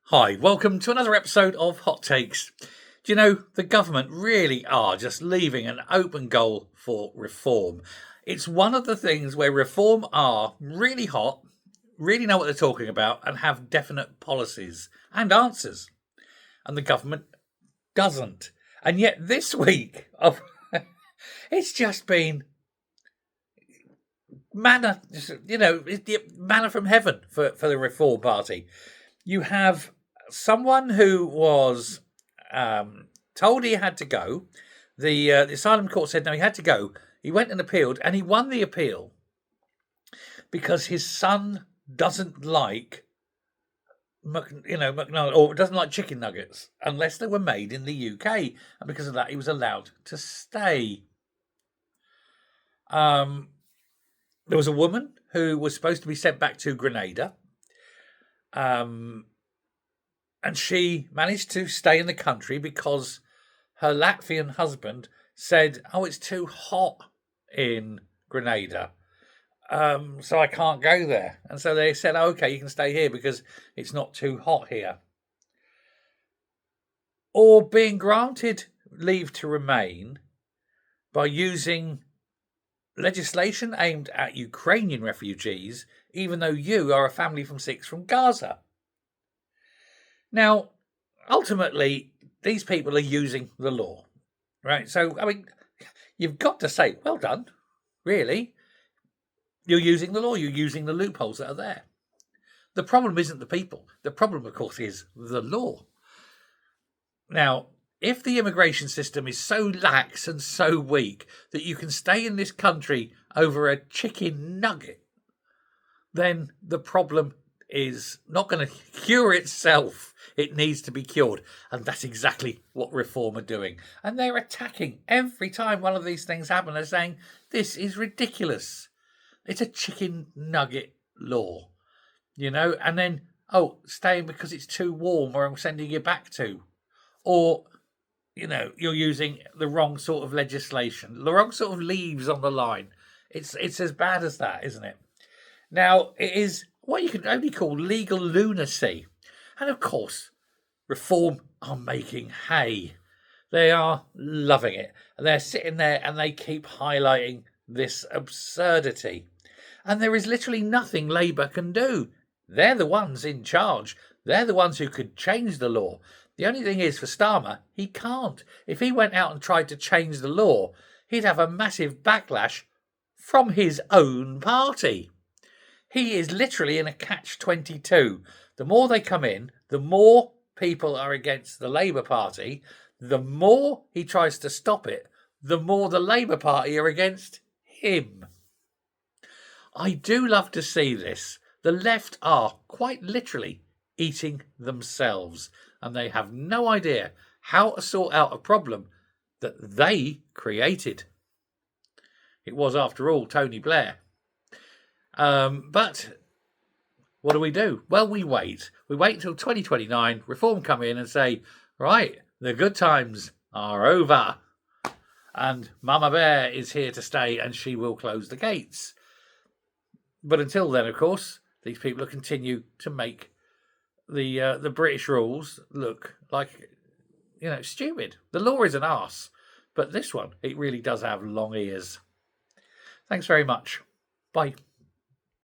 Hi, welcome to another episode of Hot Takes. Do you know, the government really are just leaving an open goal for reform. It's one of the things where reform are really hot, really know what they're talking about, and have definite policies and answers. And the government doesn't. And yet this week, it's just been manna, manna from heaven for the Reform Party. You have someone who was told he had to go. The asylum court said no, he had to go. He went and appealed, and he won the appeal because his son doesn't like, McDonald's, or doesn't like chicken nuggets unless they were made in the UK, and because of that, he was allowed to stay. There was a woman who was supposed to be sent back to Grenada. And she managed to stay in the country because her Latvian husband said, "Oh, it's too hot in Grenada, so I can't go there." And so they said, "Oh, okay, you can stay here because it's not too hot here." Or being granted leave to remain by using legislation aimed at Ukrainian refugees, even though you are a family from six from Gaza. Now, ultimately, these people are using the law, right? So, I mean, you've got to say, well done, really. You're using the law, you're using the loopholes that are there. The problem isn't the people. The problem, of course, is the law. Now, if the immigration system is so lax and so weak that you can stay in this country over a chicken nugget, then the problem is not going to cure itself. It needs to be cured. And that's exactly what Reform are doing. And they're attacking every time one of these things happen. They're saying, this is ridiculous. It's a chicken nugget law, and then, oh, staying because it's too warm or I'm sending you back to. Or, you're using the wrong sort of legislation, the wrong sort of leaves on the line. It's as bad as that, isn't it? Now, it is what you can only call legal lunacy. And of course, Reform are making hay. They are loving it. And they're sitting there and they keep highlighting this absurdity. And there is literally nothing Labour can do. They're the ones in charge. They're the ones who could change the law. The only thing is, for Starmer, he can't. If he went out and tried to change the law, he'd have a massive backlash from his own party. He is literally in a catch-22. The more they come in, the more people are against the Labour Party. The more he tries to stop it, the more the Labour Party are against him. I do love to see this. The left are quite literally eating themselves, and they have no idea how to sort out a problem that they created. It was, after all, Tony Blair. But what do? Well, we wait. We wait until 2029, Reform come in and say, right, the good times are over. And Mama Bear is here to stay and she will close the gates. But until then, of course, these people will continue to make the British rules look like, stupid. The law is an arse. But this one, it really does have long ears. Thanks very much. Bye.